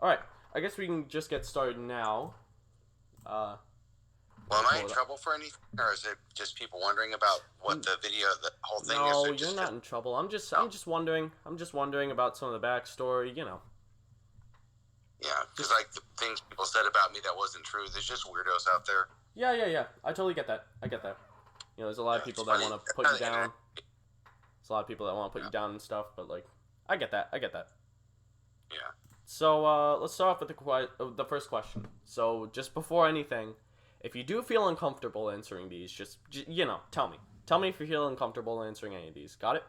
All right, I guess we can just get started now. Let Well, me am I pull in it up. trouble for anything, or is it just people wondering about what N- the whole thing is, No, or you're just not because? in trouble. I'm Oh, just wondering. I'm just wondering about some of the backstory. yeah, because Just like the things people said about me that wasn't true. There's just weirdos out there. yeah. I totally get that. I get that. There's a lot Yeah, of it's people that funny. want to That's put how you the internet. down. There's a lot of people that want to put Yeah, you down and stuff. But like, I get that. I get that. yeah. So let's start off with the first question. So just before anything, if you do feel uncomfortable answering these, tell me. Tell me if you feel uncomfortable answering any of these. Got it?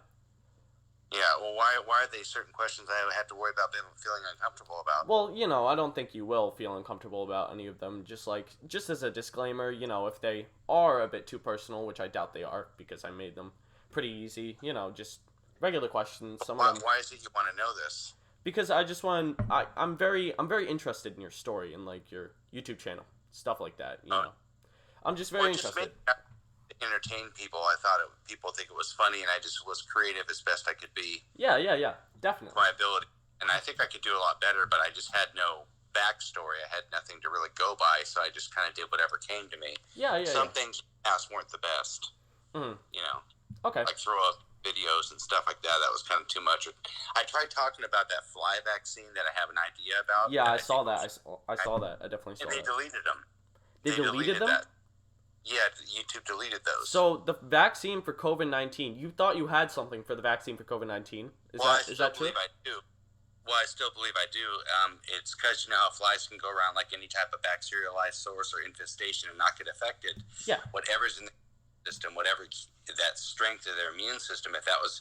Yeah. Well, why are they certain questions I have to worry about them feeling uncomfortable about? Well, I don't think you will feel uncomfortable about any of them. Just as a disclaimer, if they are a bit too personal, which I doubt they are, because I made them pretty easy. Just regular questions. Some of them, Why is it you want to know this? because I just want. I'm very interested in your story and like your YouTube channel, stuff like that. Oh, I'm just well, very it just made interested. me entertain people. I thought people think it was funny, and I just was creative as best I could be, Yeah, definitely. my ability. And I think I could do a lot better, but I just had no backstory. I had nothing to really go by, so I just kind of did whatever came to me. Yeah. Some things asked weren't the best, Mm. you know, Okay. like throw up videos and stuff like that. That was kind of too much. I tried talking about that fly vaccine that I have an idea about. Yeah, That I I think saw that. I saw that. I definitely and saw they that. deleted them. They They deleted deleted them. that. Yeah, YouTube deleted those. So the vaccine for COVID-19, you thought you had something for the vaccine for COVID-19. Is Well, I that is still that true? believe I do. Well, I still believe I do. It's because you know how flies can go around like any type of bacterialized source or infestation and not get affected. Yeah. Whatever's in the system, whatever that strength of their immune system, if that was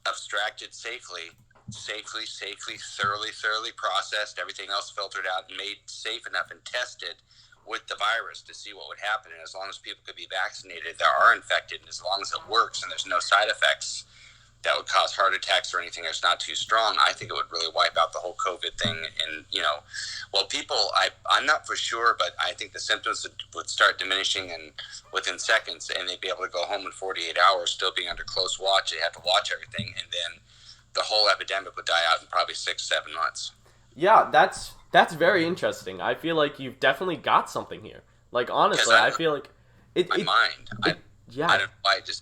abstracted safely, thoroughly processed, everything else filtered out and made safe enough and tested with the virus to see what would happen. And as long as people could be vaccinated that are infected, and as long as it works and there's no side effects that would cause heart attacks or anything that's not too strong, I think it would really wipe out the whole COVID thing. And, I'm not for sure, but I think the symptoms would start diminishing and within seconds, and they'd be able to go home in 48 hours, still being under close watch. They have to watch everything, and then the whole epidemic would die out in probably 6, 7 months. Yeah, that's very interesting. I feel like you've definitely got something here. Like Because honestly, I I don't know feel like it my it, mind. it I yeah, don't know.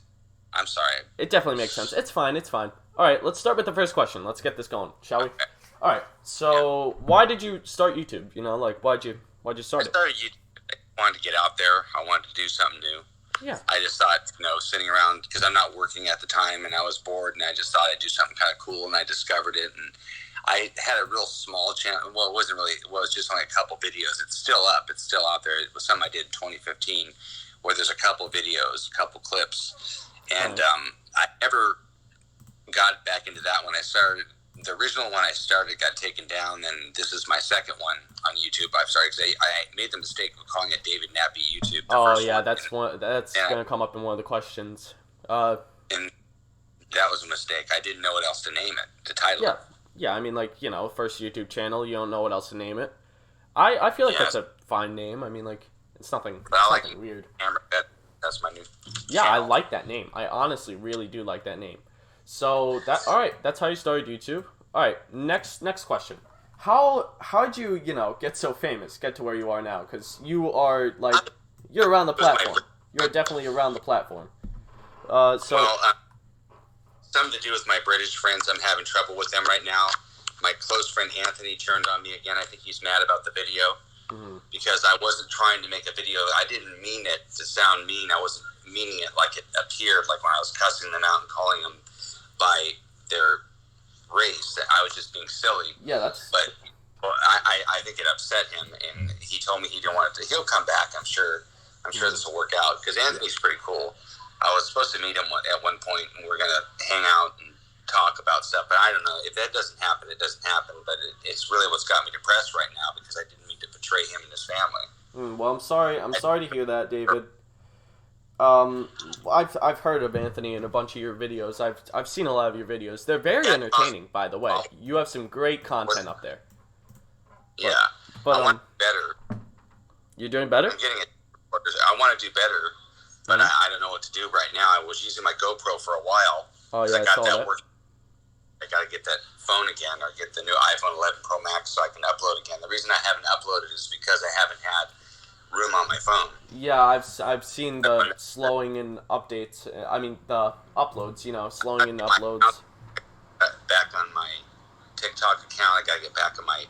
I'm sorry. it definitely makes sense. It's fine. It's fine. All right, let's start with the first question. Let's get this going, shall we? Okay. All right. Yeah. So, why did you start YouTube? Like why'd you I start it? started YouTube. I wanted to get out there. I wanted to do something new. Yeah. I just thought, sitting around, because I'm not working at the time and I was bored, and I just thought I'd do something kind of cool, and I discovered it. And I had a real small channel. Well, it wasn't really, it was just only a couple videos. It's still up, it's still out there. It was something I did in 2015 where there's a couple videos, a couple clips. And Nice. I never got back into that when I started. The original one I started got taken down, and this is my second one on YouTube. I've started because I made the mistake of calling it David Nappy YouTube, the Oh first yeah, one. that's one. That's And, gonna come up in one of the questions. and that was a mistake. I didn't know what else to name it, to title Yeah, it. yeah. I mean, like first YouTube channel. You don't know what else to name it. I feel like Yeah, that's a fine name. I mean, like it's nothing. but It's I like nothing weird. Hammer. That's my new Yeah, I channel. like that name. I honestly really do like that name. So that all right. That's how you started YouTube. All right. Next question. How'd you get so famous? Get to where you are now? Because you are like you're around the It was platform. You're definitely around the platform. So well, something to do with my British friends. I'm having trouble with them right now. My close friend Anthony turned on me again. I think he's mad about the video mhm. because I wasn't trying to make a video. I didn't mean it to sound mean. I wasn't meaning it like it appeared, like when I was cussing them out and calling them by their race. I was just being silly. Yeah, that's But I think it upset him, and he told me he didn't want it to. He'll come back, I'm sure. I'm sure this will work out because Anthony's pretty cool. I was supposed to meet him at one point, and we're gonna hang out and talk about stuff. But I don't know if that doesn't happen. It doesn't happen. But it's really what's got me depressed right now because I didn't mean to betray him and his family. well. I'm sorry. I'm sorry to hear that, David. I've heard of Anthony in a bunch of your videos. I've seen a lot of your videos. They're very Yeah, entertaining, by the way. You have some great content up there. yeah. But I want better. you're doing better. I'm getting it. I want to do better, but Mhm. I don't know what to do right now. I was using my GoPro for a while. Oh 'Cause yeah, I I got saw that that. working. I got to get that phone again or get the new iPhone 11 Pro Max so I can reason I haven't uploaded is because I haven't had room on my phone. Yeah, I've seen the slowing in updates. I mean the uploads. You know, slowing in uploads. Back on my TikTok account, I gotta get back on my.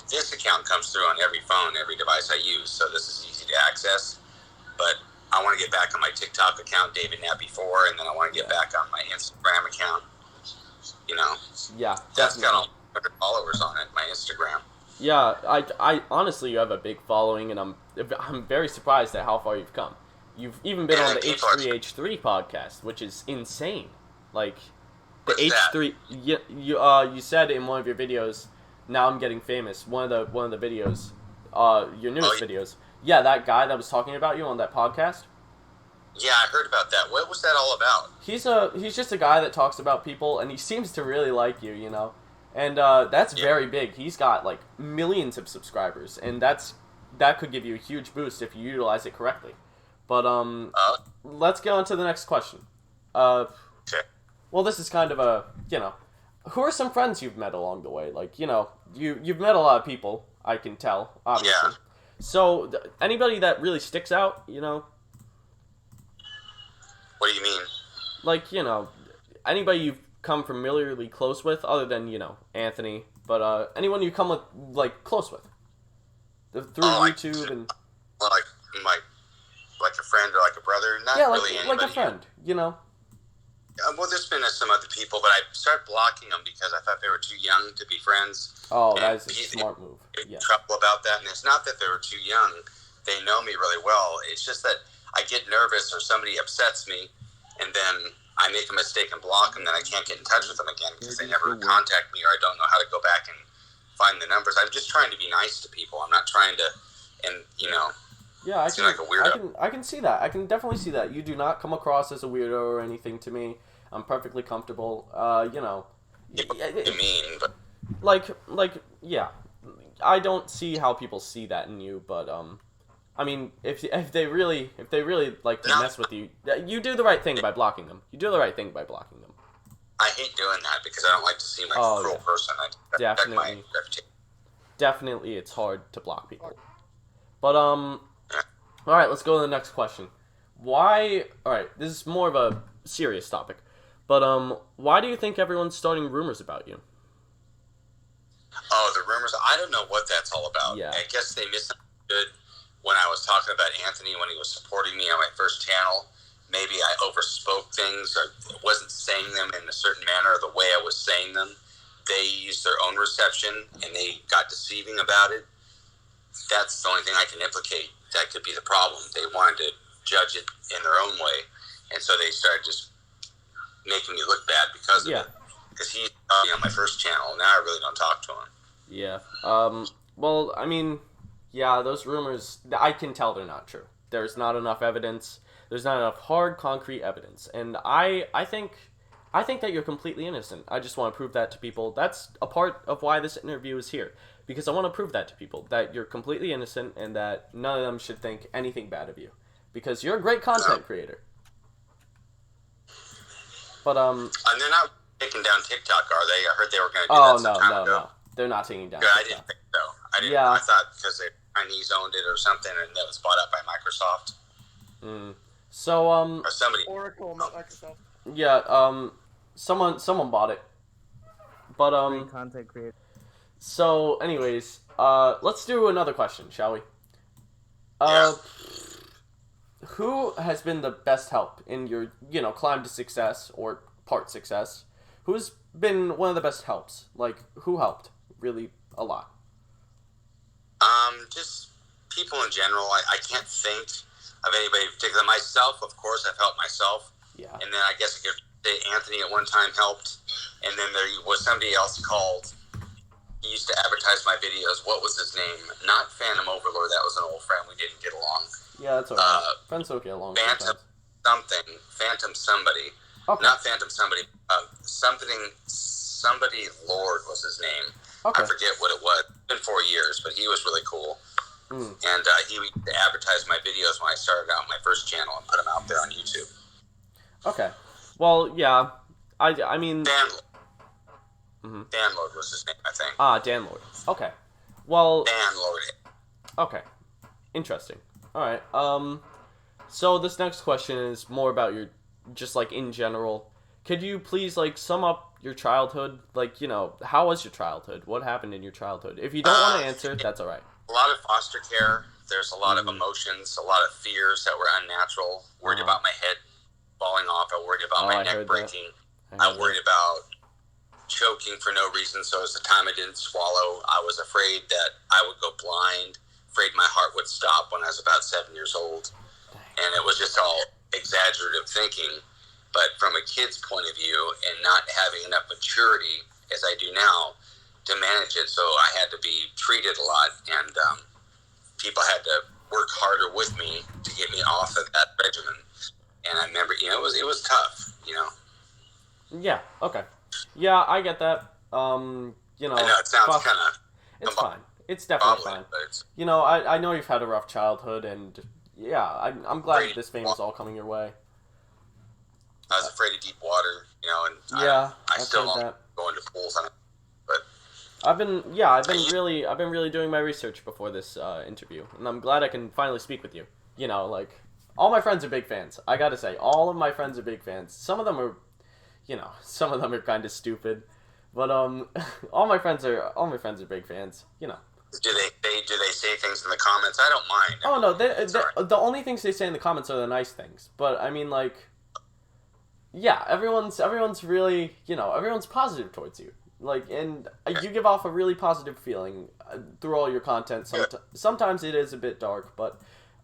This account comes through on every phone, every device I use, so this is easy to access. But I want to get back on my TikTok account, David Nappi 4, and then I want to get back on my Instagram account. You know, Yeah, that's definitely. got all 100 followers on it. My Instagram. Yeah, I honestly, you have a big following, and I'm very surprised at how far you've come. You've even been on the H3H3 podcast, which is insane. Like the What's that? H3, you said in one of your videos, now I'm getting famous. One of the videos, your newest videos. Yeah, that guy that was talking about you on that podcast. Yeah, I heard about that. What was that all about? He's just a guy that talks about people, and he seems to really like you, you know. And that's very big. He's got like millions of subscribers, and that could give you a huge boost if you utilize it correctly. But let's go on to the next question. Okay. Well, this is kind of a, you know, who are some friends you've met along the way? Like, you know, you've met a lot of people, I can tell, obviously. Yeah. So anybody that really sticks out, you know? What do you mean? Like, you know, anybody you've come familiarly close with, other than, you know, Anthony, but anyone you come with, like, close with through YouTube and like a friend or like a brother. Not really anybody. like a friend, you know. Well, there's been some other people, but I started blocking them because I thought they were too young to be friends. Oh, that's a smart move. Yeah. Trouble about that, and it's not that they were too young. They know me really well. It's just that I get nervous or somebody upsets me, and then I make a mistake and block them, then I can't get in touch with them again because they never contact me, or I don't know how to go back and find the numbers. I'm just trying to be nice to people. I'm not trying to, and you know. Yeah, seem like a weirdo. I can see that. I can definitely see that. You do not come across as a weirdo or anything to me. I'm perfectly comfortable. You know. You mean, but like, yeah. I don't see how people see that in you, but I mean, if they really like to mess with you, you do the right thing by blocking them. You do the right thing by blocking them. I hate doing that because I don't like to seem like a cruel person. Definitely. Definitely, it's hard to block people. But all right, let's go to the next question. Why? All right, this is more of a serious topic, but why do you think everyone's starting rumors about you? Oh, the rumors. I don't know what that's all about. Yeah. I guess they misunderstood when I was talking about Anthony when he was supporting me on my first channel. Maybe I overspoke things or wasn't saying them in a certain manner or the way I was saying them. They used their own reception and they got deceiving about it. That's the only thing I can implicate that could be the problem. They wanted to judge it in their own way, and so they started just making me look bad because of it. Because he's on my first channel, now I really don't talk to him. Yeah. Well, I mean, yeah, those rumors, I can tell they're not true. There's not enough evidence. There's not enough hard, concrete evidence. And I think that you're completely innocent. I just want to prove that to people. That's a part of why this interview is here. Because I want to prove that to people, that you're completely innocent and that none of them should think anything bad of you. Because you're a great content creator. But, And they're not taking down TikTok, are they? I heard they were going to do that some time ago. No. They're not taking down Good, TikTok. I didn't think so. I thought because the Chinese owned it or something and that was bought up by Microsoft. So, or somebody. Oracle, not Microsoft. Yeah, someone bought it. But, Great content creator. So, anyways, let's do another question, shall we? Yeah. Who has been the best help in your, climb to success or part success? Who's been one of the best helps? Like, who helped really a lot? Just people in general. I can't think of anybody in particular. Myself, of course, I've helped myself. Yeah. And then I guess I could say Anthony at one time helped. And then there was somebody else called. He used to advertise my videos. What was his name? Not Phantom Overlord. That was an old friend. We didn't get along. Yeah, that's alright. Friends don't get along. Phantom something. Phantom somebody. Okay. Not Phantom somebody. Somebody Lord was his name. Okay. I forget what it was. It's been 4 years, but he was really cool. And he would advertise my videos when I started out my first channel and put them out there on YouTube. Okay. Well, yeah. I mean... Dan Lord was his name, I think. Dan Lord. Okay. Well, and lowered it. okay. Interesting. All right. So this next question is more about your, just like in general. Could you please like sum up your childhood? Like, how was your childhood? What happened in your childhood? If you don't want to answer, that's all right. A lot of foster care. There's a lot of emotions, a lot of fears that were unnatural. Worried about my head falling off. I worried about my neck breaking. I worried about choking for no reason. So as the time I didn't swallow, I was afraid that I would go blind. Afraid my heart would stop when I was about 7 years old. And it was just all exaggerative thinking. But from a kid's point of view and not having enough maturity as I do now to manage it, so I had to be treated a lot, and people had to work harder with me to get me off of that regimen. And I remember, it was tough, Yeah. Okay. Yeah, I get that. I know it sounds kind of. It's fine. It's definitely fine. I know you've had a rough childhood, and yeah, I'm glad that this fame is all coming your way. I was afraid of deep water, and yeah, I still don't go into pools on it. But I've been really doing my research before this interview, and I'm glad I can finally speak with you. All my friends are big fans. I gotta say, all of my friends are big fans. Some of them are, kind of stupid, but all my friends are big fans. Do they say things in the comments? I don't mind. Oh no, the only things they say in the comments are the nice things. But I mean, yeah, everyone's really, everyone's positive towards you. And you give off a really positive feeling through all your content. Sometimes it is a bit dark, but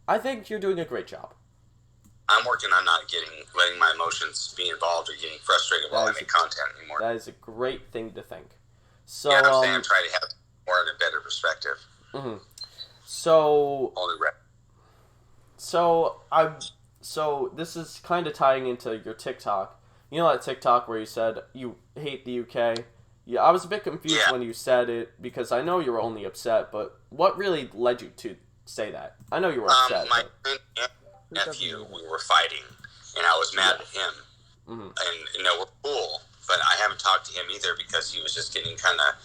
I think you're doing a great job. I'm working on not letting my emotions be involved or getting frustrated while I make content anymore. That is a great thing to think. So, yeah, I'm saying I'm trying to have more of a better perspective. Mm-hmm. So this is kind of tying into your TikTok. You know that TikTok where you said you hate the UK? Yeah, I was a bit confused when you said it because I know you were only upset, but what really led you to say that? I know you were upset. My nephew, we were fighting, and I was mad at him. Mm-hmm. And we're cool, but I haven't talked to him either because he was just getting kind of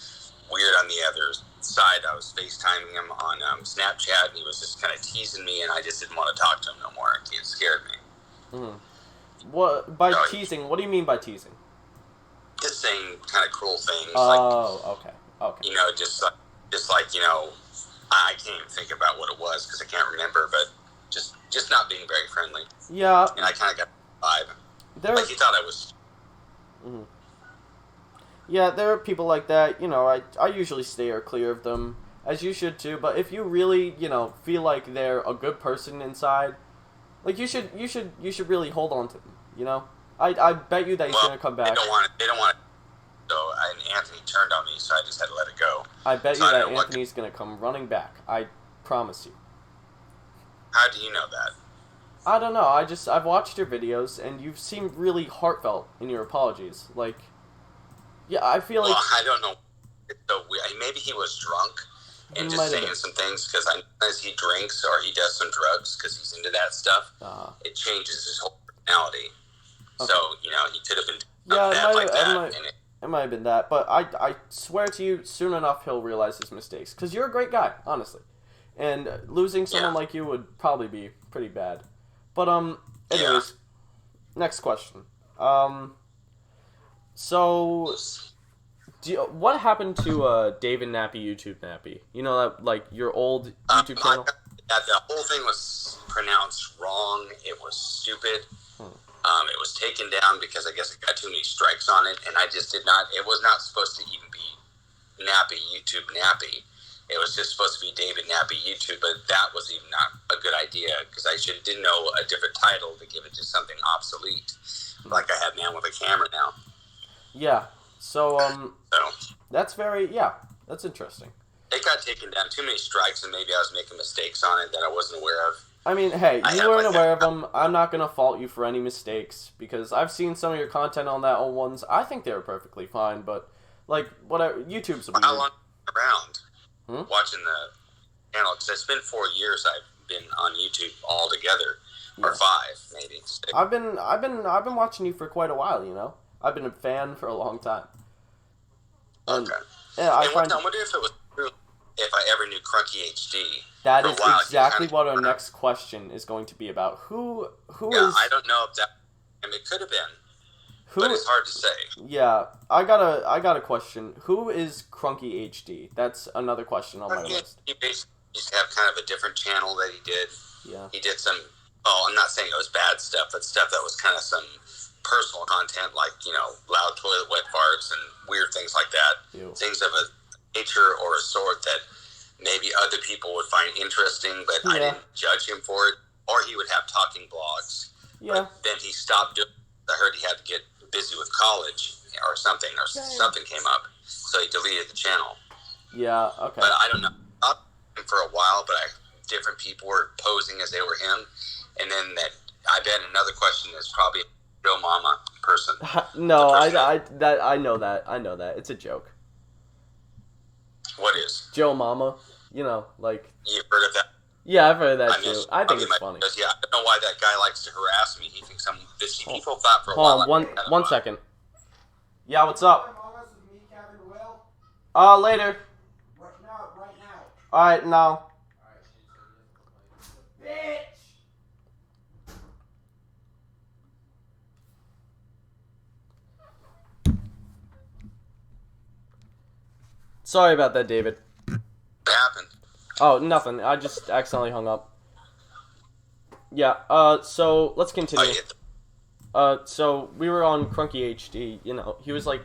weird on the other side. I was FaceTiming him on Snapchat, and he was just kind of teasing me, and I just didn't want to talk to him no more. It scared me. Mm-hmm. Teasing? What do you mean by teasing? Just saying kind of cruel things. Okay. Just like I can't even think about what it was because I can't remember, but just not being very friendly. Yeah. And I kind of got the vibe. Like he thought I was. Mm-hmm. Yeah, there are people like that. I usually steer clear of them, as you should too. But if you really, feel like they're a good person inside, you should really hold on to them. I bet you that he's gonna come back. They don't want it. So Anthony turned on me, so I just had to let it go. I bet you that Anthony's gonna come running back. I promise you. How do you know that? I don't know. I've watched your videos, and you've seemed really heartfelt in your apologies. Yeah, I feel like. Well, I don't know. It's so weird. Maybe he was drunk and just saying some things because as he drinks or he does some drugs because he's into that stuff, it changes his whole personality. Okay. So he could have been it might have been that, but I swear to you, soon enough he'll realize his mistakes because you're a great guy, honestly, and losing someone like you would probably be pretty bad. But anyways, next question. So, what happened to David Nappy YouTube Nappy? That your old YouTube channel. The whole thing was pronounced wrong. It was stupid. It was taken down because I guess it got too many strikes on it, and I just did not. It was not supposed to even be Nappy YouTube Nappy. It was just supposed to be David Nappy YouTube, but that was even not a good idea because I didn't know a different title to give it to something obsolete, like I have Man with a Camera now. Yeah. So that's that's interesting. It got taken down. Too many strikes, and maybe I was making mistakes on it that I wasn't aware of. I mean, hey, you weren't aware of them. I'm not going to fault you for any mistakes, because I've seen some of your content on that old ones. I think they were perfectly fine, but, whatever, YouTube's weird. How long have you been around watching the channel? Because it's been 4 years I've been on YouTube altogether, or 5, maybe. 6. I've been watching you for quite a while, I've been a fan for a long time. Okay. Yeah, I wonder if it was true if I ever knew Crunky HD. That For a is while, exactly he what our next question is going to be about. Who is I don't know if that. I mean, it could have been, who? but it's hard to say. Yeah, I got a question. Who is Crunky HD? That's another question on my list. He basically used to have kind of a different channel that he did. Yeah. He did some. Oh, I'm not saying it was bad stuff, but stuff that was kind of some personal content, like loud toilet wet farts and weird things like that. Ew. Things of a nature or a sort that maybe other people would find interesting, but I didn't judge him for it. Or he would have talking blogs. Yeah. But then he stopped doing. I heard he had to get busy with college or something came up, so he deleted the channel. Yeah. Okay. But I don't know. I stopped him for a while, but different people were posing as they were him, and then I bet another question is probably Joe Mama person. No, I know that. It's a joke. What is? Joe Mama, like... You've heard of that? Yeah, I've heard of that too. I think it's funny. Yeah, I don't know why that guy likes to harass me. He thinks I'm... People thought for a while... Hold on, one second. Yeah, what's up? Later. Right now. Alright, now. Bitch! Sorry about that, David. What happened? Oh, nothing. I just accidentally hung up. Yeah, so let's continue. So we were on Crunky HD, he was like,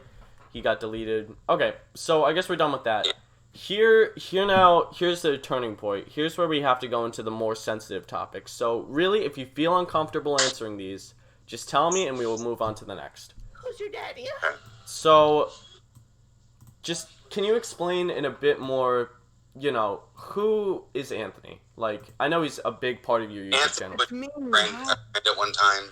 he got deleted. Okay, so I guess we're done with that. Here's the turning point. Here's where we have to go into the more sensitive topics. So really, if you feel uncomfortable answering these, just tell me and we will move on to the next. Who's your daddy? So, just, can you explain in a bit more, who is Anthony? Like, I know he's a big part of your YouTube channel. Anthony was a friend at one time.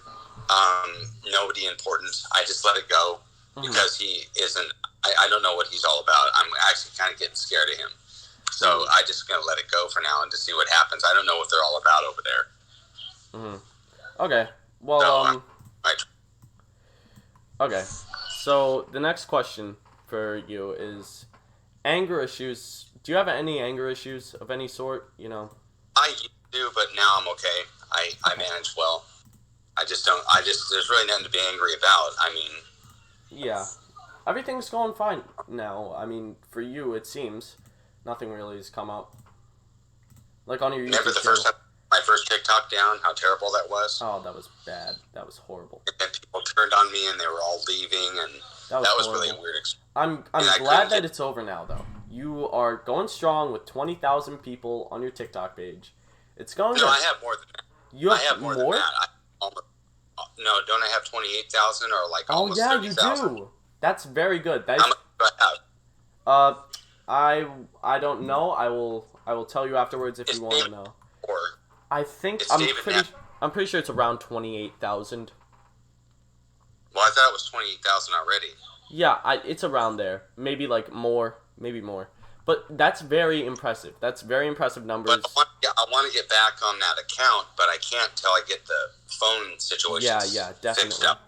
Nobody important. I just let it go because he isn't, I don't know what he's all about. I'm actually kind of getting scared of him. So I just going to let it go for now and just see what happens. I don't know what they're all about over there. Okay. Well, okay. So the next question for you is anger issues. Do you have any anger issues of any sort? I do, but now I'm okay. I manage well. There's really nothing to be angry about. I mean, yeah, everything's going fine now. I mean, for you, it seems nothing really has come up. Like on your YouTube remember the first time my first TikTok down, how terrible that was? Oh, that was bad. That was horrible. And people turned on me and they were all leaving, and that was really a weird experience. I'm glad that it's over now, though. You are going strong with 20,000 people on your TikTok page. It's going. No, I have more than that. You have I have more than that. No, don't I have 28,000 or like almost 30,000? You do. That's very good. How much do I have? I don't know. I will tell you afterwards if you want to know. Or I think I'm pretty sure it's around 28,000. Well, I thought it was 28,000 already. Yeah, it's around there. Maybe like more, maybe more. But that's very impressive. That's very impressive numbers. But I want to get back on that account, but I can't till I get the phone situation definitely. fixed up.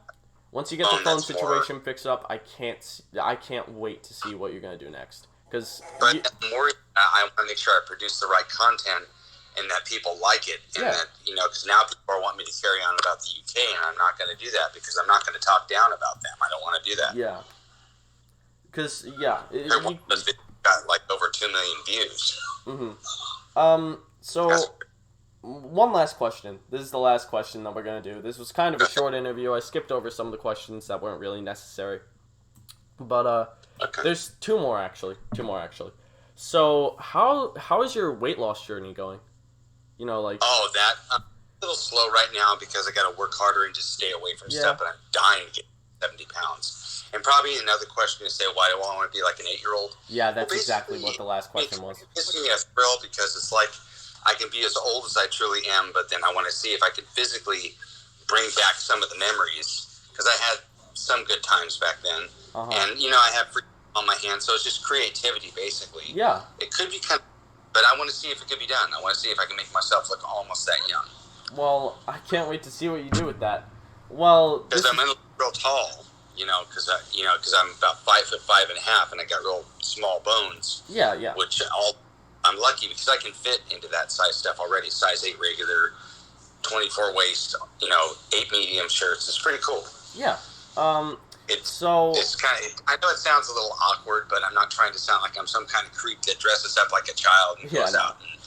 Once you get the phone situation fixed up, I can't wait to see what you're gonna do next. I want to make sure I produce the right content and that people like it, and that because now people are wanting me to carry on about the UK, and I'm not going to do that because I'm not going to talk down about them. I don't want to do that. Yeah. Because it got like over 2 million views. So one last question. This is the last question that we're gonna do. This was kind of a short interview. I skipped over some of the questions that weren't really necessary. But there's two more actually. So how is your weight loss journey going? I'm a little slow right now because I got to work harder and just stay away from stuff, and I'm dying to get 70 pounds. And probably another question is say, why do I want to be like an 8-year-old? Yeah, that's exactly what the last question was. It gives me a thrill because it's like I can be as old as I truly am, but then I want to see if I can physically bring back some of the memories because I had some good times back then. And, I have free on my hands, so it's just creativity, basically. Yeah. It could be but I want to see if it could be done. I want to see if I can make myself look almost that young. Well, I can't wait to see what you do with that. Well, because I'm real tall, because I'm about 5'5.5", and I got real small bones. Yeah. Which all I'm lucky because I can fit into that size stuff already. Size 8 regular, 24 waist, 8 medium shirts. It's pretty cool. Yeah. It's kind of. I know it sounds a little awkward, but I'm not trying to sound like I'm some kind of creep that dresses up like a child and goes out and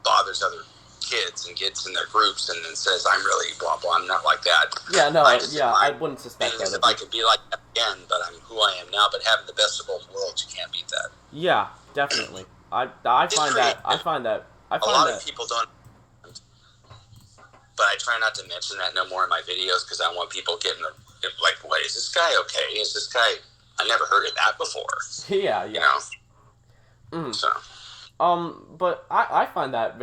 bothers other kids and gets in their groups and then says I'm really blah blah. I'm not like that. Yeah, no, I wouldn't suspect that. If I could be like that again, but I'm who I am now. But having the best of both worlds, you can't beat that. Yeah, definitely. I find that. A lot of people don't. But I try not to mention that no more in my videos because I want people getting like, wait, is this guy okay? Is this guy? I never heard of that before. Yeah. So. But I find that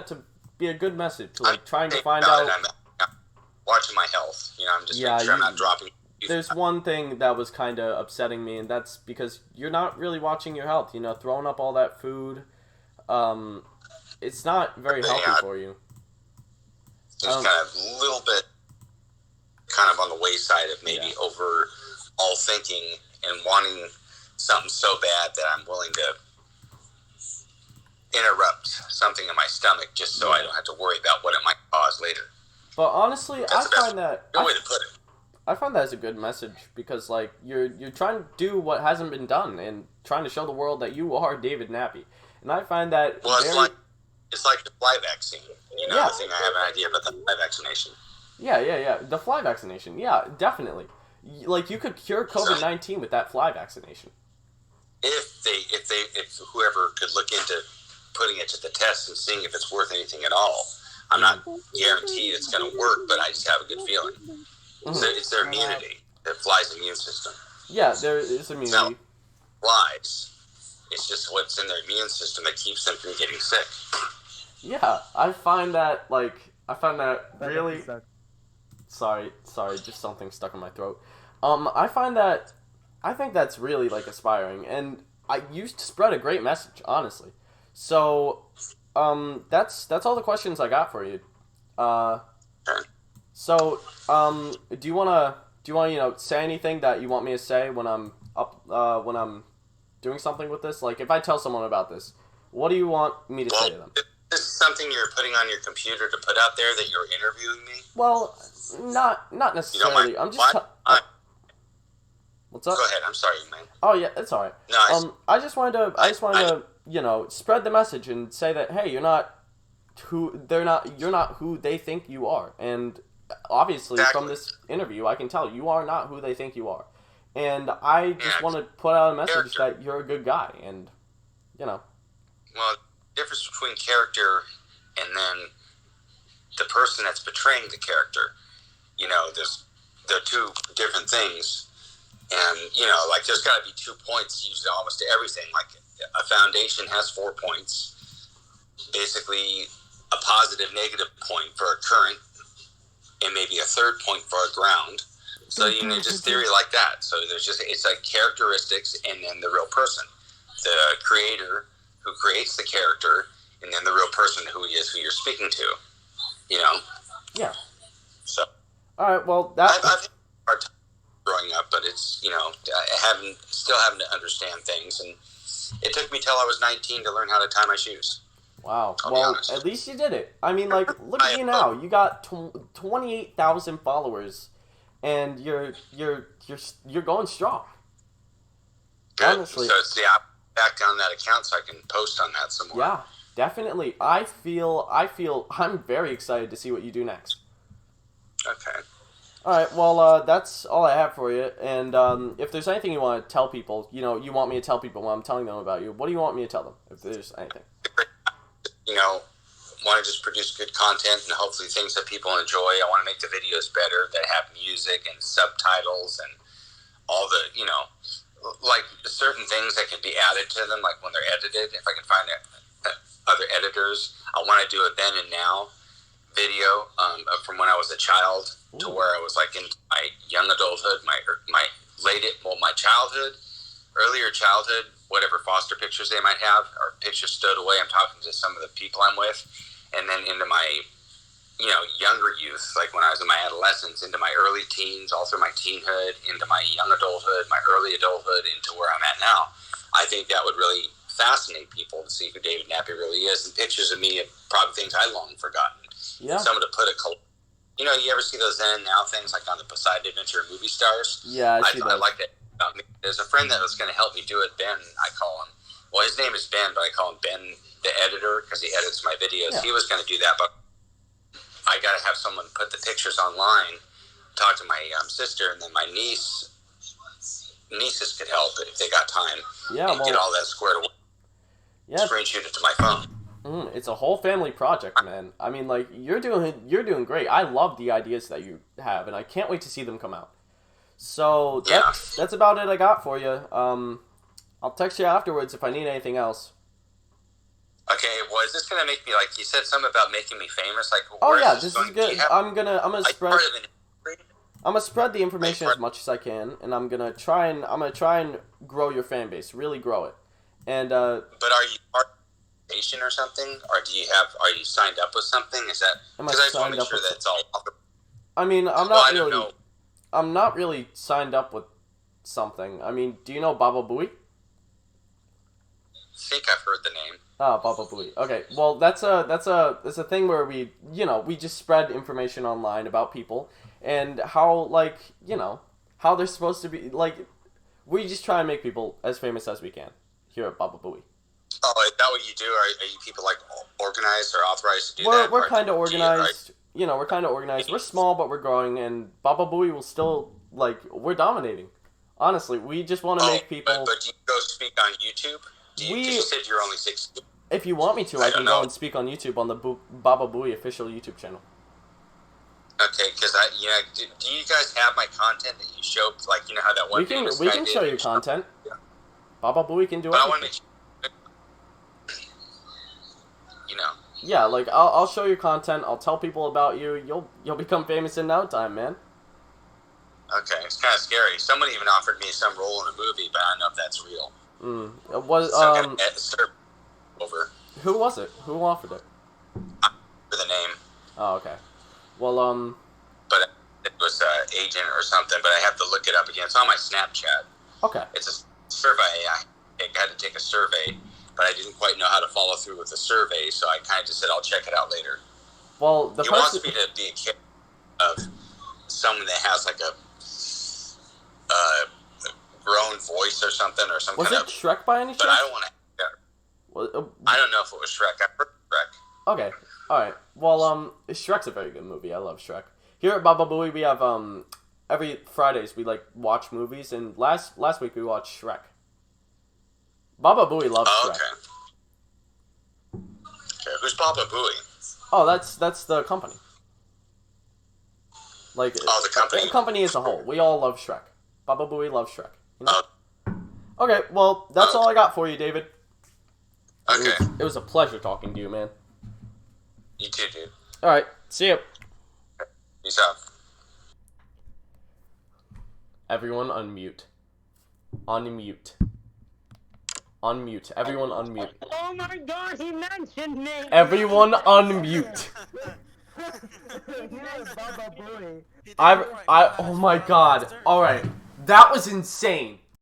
to be a good message. Like trying to find out. I'm watching my health. I'm just making sure I'm not dropping. There's one thing that was kind of upsetting me, and that's because you're not really watching your health. Throwing up all that food, it's not very healthy for you. Just kind of a little bit, kind of on the wayside of maybe over all thinking and wanting something so bad that I'm willing to interrupt something in my stomach just so I don't have to worry about what it might cause later. But honestly, I find that good way to put it. I find that as a good message because like you're trying to do what hasn't been done and trying to show the world that you are David Nappi. And I find that it's like the fly vaccine. The thing I have an idea about the fly vaccination. Yeah. The fly vaccination. Yeah, definitely. Like you could cure COVID-19 with that fly vaccination. If whoever could look into putting it to the test and seeing if it's worth anything at all. I'm not guaranteed it's going to work, but I just have a good feeling. Mm-hmm. So it's their immunity, the fly's immune system. Yeah, there is immunity. Now, flies, it's just what's in their immune really keeps them from getting sick. Yeah, I find that really. Sorry, just something stuck in my throat. I think that's really like aspiring, and I used to spread a great message, honestly. So, that's all the questions I got for you. So, do you wanna say anything that you want me to say when I'm when I'm doing something with this? Like, if I tell someone about this, what do you want me to say to them? Is this something you're putting on your computer to put out there that you're interviewing me? Well, not necessarily. I'm just. What's up? Go ahead. I'm sorry, man. Oh yeah, it's all right. No, I just wanted to spread the message and say that hey, you're not who they think you are, and obviously from this interview, I can tell you are not who they think you are, and I just want to put out a message that you're a good guy, and Well, the difference between character and then the person that's betraying the character, they're two different things. And, like there's got to be 2 points used in almost everything. Like a foundation has 4 points. Basically, a positive, negative point for a current, and maybe a third point for a ground. So, just theory like that. So it's like characteristics and then the real person. The creator who creates the character, and then the real person who he is, who you're speaking to. Yeah. So. All right, well, I've had a hard time growing up, but it's still having to understand things, and it took me till I was 19 to learn how to tie my shoes. Wow. Well, at least you did it. I mean, like, look at you now. You got 28,000 followers, and you're going strong. Good. Honestly. So I'm back on that account so I can post on that some more. Yeah, definitely. I feel I'm very excited to see what you do next. Okay. All right, well, that's all I have for you. And if there's anything you want to tell people, you want me to tell people when I'm telling them about you, what do you want me to tell them, if there's anything? Want to just produce good content and hopefully things that people enjoy. I want to make the videos better that have music and subtitles and all the, like certain things that can be added to them, like when they're edited. If I can find other editors, I want to do a then and now video from when I was a child to where I was like in my young adulthood, my childhood, earlier childhood, whatever foster pictures they might have or pictures stowed away. I'm talking to some of the people I'm with, and then into my younger youth, like when I was in my adolescence, into my early teens, all through my teenhood, into my young adulthood, my early adulthood, into where I'm at now. I think that would really fascinate people to see who David Nappi really is, and pictures of me of probably things I long forgotten. Yeah. Someone to put you ever see those then and now things like on the Poseidon Adventure movie stars? Yeah, I see I those. like that about me. There's a friend that was going to help me do it, Ben, I call him. Well, his name is Ben, but I call him Ben the editor because he edits my videos. Yeah. He was going to do that, but I got to have someone put the pictures online, talk to my sister, and then my nieces could help if they got time. Yeah, and get all that squared away. Yeah. Screenshot it to my phone. It's a whole family project, man. I mean, like, you're doing great. I love the ideas that you have, and I can't wait to see them come out. So that's about it I got for you. I'll text you afterwards if I need anything else. Okay, well, is this gonna make me, like, you said something about making me famous? Like, Oh yeah, this this is good. I'm gonna spread the information as much as I can, and I'm gonna try and grow your fan base, really grow it. And but are you part of a station or something, or are you signed up with something? Is that because I just want to make sure that it's all. I mean, I'm not really signed up with something. I mean, do you know Baba Booey? I think I've heard the name. Oh, Baba Booey. Okay, well, that's a thing where we just spread information online about people and how, like, how they're supposed to be. Like, we just try and make people as famous as we can here at Baba Booey. Oh, is that what you do? Are you people, like, organized or authorized to do that? We're kind of organized. We're kind of organized. We're small, but we're growing, and Baba Booey will still, like, we're dominating. Honestly, we just want to make people. But do you go speak on YouTube? You said you're only 16. If you want me to, I can go and speak on YouTube on the Baba Booey official YouTube channel. Okay, because do you guys have my content that you show? Like, how that one. We can show you content. Yeah. Baba Booey can do but everything. I want to make sure. Yeah, like I'll show you content. I'll tell people about you. You'll become famous in no time, man. Okay, it's kind of scary. Someone even offered me some role in a movie, but I don't know if that's real. It was over. Who was it? Who offered it? For the name. Oh, okay. Well, but it was agent or something. But I have to look it up again. It's on my Snapchat. Okay. It's a survey. I had to take a survey, but I didn't quite know how to follow through with the survey, so I kind of just said I'll check it out later. Well, he wants me to be a kid of someone that has like a grown voice or something or some was kind it Shrek by any chance? But I don't want to. I don't know if it was Shrek. I heard Shrek. Okay, all right. Well, Shrek's a very good movie. I love Shrek. Here at Baba Booey, we have every Fridays we watch movies, and last week we watched Shrek. Baba Booey loves Shrek. Okay, who's Baba Booey? Oh, that's the company. Like, the company. The company as a whole. We all love Shrek. Baba Booey loves Shrek. Okay, well, that's all I got for you, David. Okay. It was a pleasure talking to you, man. You too, dude. All right, see you. Peace out. Everyone unmute. Unmute. Unmute. Everyone unmute. Oh my god, he mentioned me! Everyone unmute. Oh my god. Alright. That was insane.